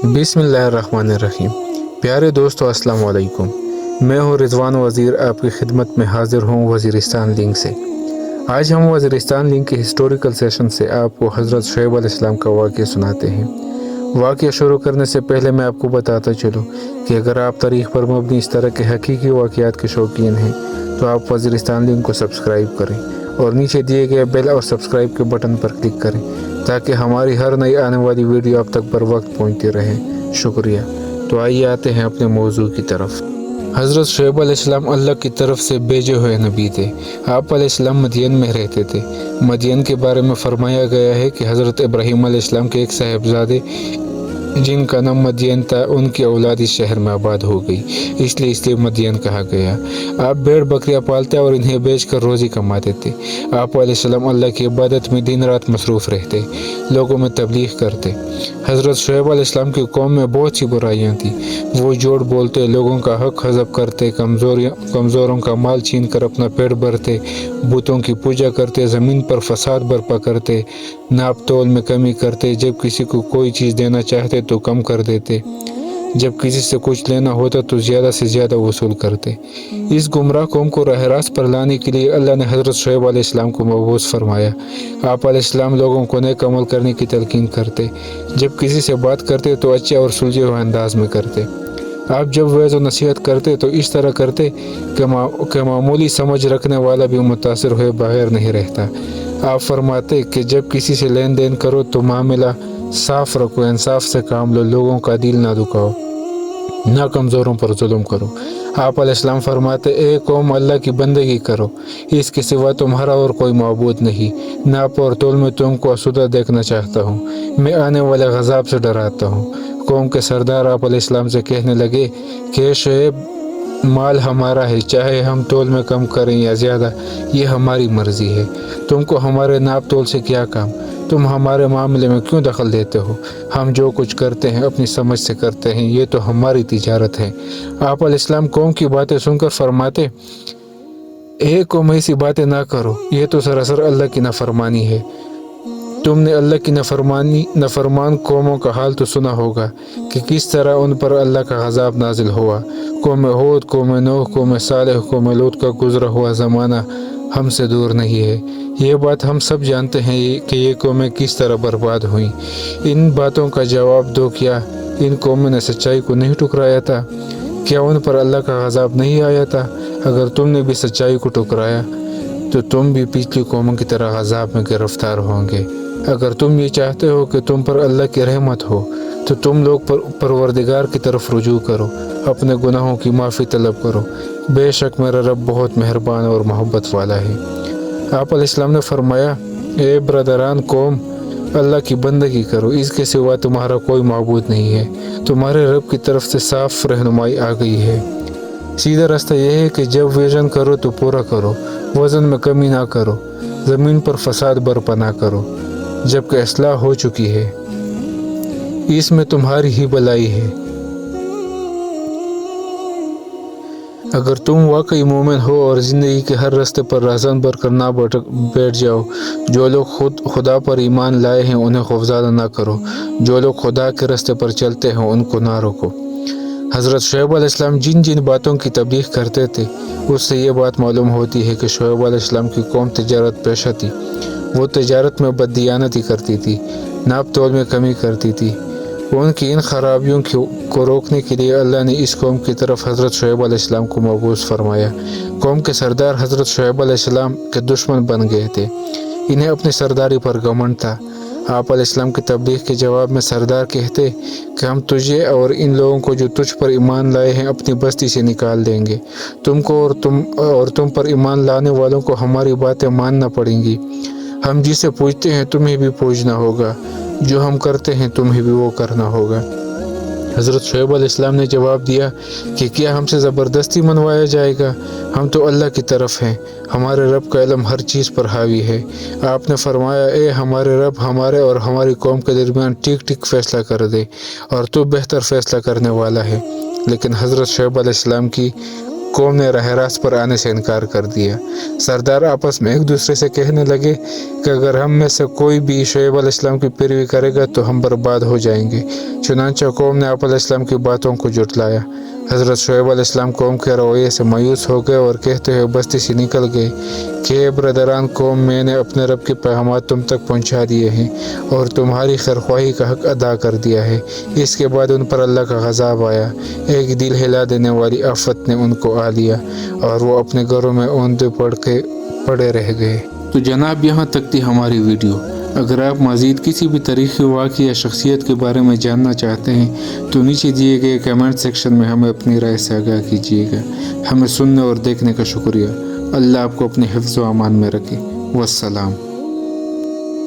बिस्मिल्लाहिर्रहमानिर्रहीम। प्यारे दोस्तों, अस्सलाम वालेकुम। मैं हूँ रिजवान वज़ीर, आपकी खिदमत में हाजिर हूँ वज़ीरिस्तान लिंक से। आज हम वज़ीरिस्तान लिंक के हिस्टोरिकल सेशन से आपको हज़रत शुएब अलैहिस्सलाम का वाक़या सुनाते हैं। वाक़या शुरू करने से पहले मैं आपको बताता चलूँ कि अगर आप तारीख़ पर मबनी इस तरह के हकीकी वाक़यात के शौकीन हैं तो आप वज़ीरिस्तान लिंक को सब्सक्राइब करें और नीचे दिए गए बेल और सब्सक्राइब के बटन पर क्लिक करें ताकि हमारी हर नई आने वाली वीडियो आप तक बर वक्त पहुँचती रहे। शुक्रिया। तो आइए आते हैं अपने मौजू की तरफ। हज़रत शुएब अलैहिस्सलाम अल्लाह की तरफ से भेजे हुए नबी थे। आप अलैहिस्सलाम मदियन में रहते थे। मदियन के बारे में फरमाया गया है कि हज़रत इब्राहीम अलैहिस्सलाम के एक साहिबजादे जिनका नाम मदियन था, उनकी औलाद इस शहर में आबाद हो गई, इसलिए मदियन कहा गया। आप भेड़ बकरियाँ पालते और इन्हें बेचकर रोज़ी कमाते थे। आप अलैहिस्सलाम अल्लाह की इबादत में दिन रात मसरूफ़ रहते, लोगों में तबलीग करते। हज़रत शुएब अलैहिस्सलाम की कौम में बहुत सी बुराइयाँ थीं। वो झूठ बोलते, लोगों का हक हज़ब करते, कमज़ोरों का माल छीन कर अपना पेट भरते, बुतों की पूजा करते, ज़मीन पर फसाद बर्पा करते, नाप तोल में कमी करते, जब किसी को कोई चीज़ देना चाहते तो कम कर देते, जब किसी से कुछ लेना होता तो ज़्यादा से ज़्यादा वसूल करते। इस गुमराह कौम को राह रास्त पर लाने के लिए अल्लाह ने हज़रत शुएब अलैहिस्सलाम को मबऊस फरमाया। आप अलैहिस्सलाम लोगों को नेक अमल करने की तलकीन करते, जब किसी से बात करते तो अच्छे और सुलझे हुए अंदाज में करते। आप जब वैज़ और नसीहत करते तो इस तरह करते कि मामूली समझ रखने वाला भी मुतासिर हुए बगैर नहीं रहता। आप फरमाते कि जब किसी से लेन देन करो तो मामला साफ रखो, इंसाफ से काम लो, लोगों का दिल ना दुखाओ, ना कमज़ोरों पर जुल्म करो। आप अलैहिस्सलाम फरमाते, ए कौम, अल्लाह की बंदगी करो, इसके सिवा तुम्हारा और कोई माबूद नहीं। नाप और तोल में तुमको आसूदा देखना चाहता हूँ, मैं आने वाले गज़ाब से डराता हूँ। कौम के सरदार आप अलैहिस्सलाम से कहने लगे कि शुएब, माल हमारा है, चाहे हम तोल में कम करें या ज़्यादा, ये हमारी मर्ज़ी है। तुमको हमारे नाप तोल से क्या काम? तुम हमारे मामले में क्यों दखल देते हो? हम जो कुछ करते हैं अपनी समझ से करते हैं, ये तो हमारी तिजारत है। आप अलैहिस्सलाम कौम की बातें सुनकर फरमाते, ए कौम, ऐसी बातें ना करो, ये तो सरासर अल्लाह की नाफरमानी है। तुमने अल्लाह की नाफरमान कौमों का हाल तो सुना होगा कि किस तरह उन पर अल्लाह का गज़ाब नाजिल हुआ। कौम हूद, कौम नूह, कौम सालेह, कौम लूत का गुज़रा हुआ ज़माना हमसे दूर नहीं है। ये बात हम सब जानते हैं कि ये कौमें किस तरह बर्बाद हुई। इन बातों का जवाब दो, क्या इन कौमों ने सच्चाई को नहीं ठुकराया था? क्या उन पर अल्लाह का गज़ाब नहीं आया था? अगर तुमने भी सच्चाई को ठुकराया तो तुम भी पिछली कौमों की तरह गज़ाब में गिरफ्तार होंगे। अगर तुम ये चाहते हो कि तुम पर अल्लाह की रहमत हो तो तुम लोग परवरदिगार की तरफ रुजू करो, अपने गुनाहों की माफ़ी तलब करो। बेशक मेरा रब बहुत मेहरबान और मोहब्बत वाला है। आप अलैहिस्सलाम ने फरमाया, ए ब्रदरान कौम, अल्लाह की बंदगी करो, इसके सिवा तुम्हारा कोई माबूद नहीं है। तुम्हारे रब की तरफ से साफ रहनुमाई आ गई है। सीधा रास्ता यह है कि जब विज़न करो तो पूरा करो, वज़न में कमी ना करो, ज़मीन पर फसाद बर्पा ना करो, जबकि इस्लाह हो चुकी है, इसमें तुम्हारी ही भलाई है। अगर तुम वाकई मोमिन हो और ज़िंदगी के हर रास्ते पर राज़न बनकर ना बैठ जाओ, जो लोग खुदा पर ईमान लाए हैं उन्हें खौफज़दा ना करो, जो लोग खुदा के रास्ते पर चलते हैं उनको ना रोको। हज़रत शुएब अलैहिस्सलाम जिन जिन बातों की तबलीग करते थे, उससे ये बात मालूम होती है कि शुएब अलैहिस्सलाम की कौम तिजारत पेशा थी। वो तिजारत में बददियानती करती थी, नाप तोल में कमी करती थी। उनकी इन खराबियों को रोकने के लिए अल्लाह ने इस कौम की तरफ हज़रत शुएब अलैहिस्सलाम को मबऊस फरमाया। कौम के सरदार हज़रत शुएब अलैहिस्सलाम के दुश्मन बन गए थे। इन्हें अपनी सरदारी पर घमंड था। आप अलैहिस्सलाम की तबलीग के जवाब में सरदार कहते कि हम तुझे और इन लोगों को जो तुझ पर ईमान लाए हैं अपनी बस्ती से निकाल देंगे। तुमको और तुम पर ईमान लाने वालों को हमारी बातें मानना पड़ेंगी। हम जिसे पूजते हैं तुम्हें भी पूजना होगा, जो हम करते हैं तुम्हें भी वो करना होगा। हज़रत शुएब अलैहिस्सलाम ने जवाब दिया कि क्या हमसे ज़बरदस्ती मनवाया जाएगा? हम तो अल्लाह की तरफ हैं, हमारे रब का इल्म हर चीज़ पर हावी है। आपने फरमाया, ए हमारे रब, हमारे और हमारी कौम के दरमियान ठीक ठीक फ़ैसला कर दे और तू बेहतर फ़ैसला करने वाला है। लेकिन हज़रत शुएब अलैहिस्सलाम की कौम ने राह रास्त पर आने से इनकार कर दिया। सरदार आपस में एक दूसरे से कहने लगे कि अगर हम में से कोई भी शुएब अलैहिस्सलाम की पैरवी करेगा तो हम बर्बाद हो जाएंगे। चुनांचे कौम ने आप अलैहिस्सलाम की बातों को जुटलाया। हज़रत शुएब अलैहिस्सलाम कौम के रवैये से मायूस हो गए और कहते हुए बस्ती से निकल गए कि ब्रदरान कौम, मैंने अपने रब के पैगामात तुम तक पहुंचा दिए हैं और तुम्हारी खैरख्वाही का हक अदा कर दिया है। इसके बाद उन पर अल्लाह का गज़ाब आया। एक दिल हिला देने वाली आफत ने उनको आ लिया और वो अपने घरों में औंधे पड़े रह गए। तो जनाब, यहाँ तक थी हमारी वीडियो। अगर आप मज़ीद किसी भी तारीख़ी वाक़या या शख्सियत के बारे में जानना चाहते हैं तो नीचे दिए गए कमेंट सेक्शन में हमें अपनी राय से आगाह कीजिएगा। हमें सुनने और देखने का शुक्रिया। अल्लाह आपको अपने हिफ्ज़ व अमान में रखे। वस्सलाम।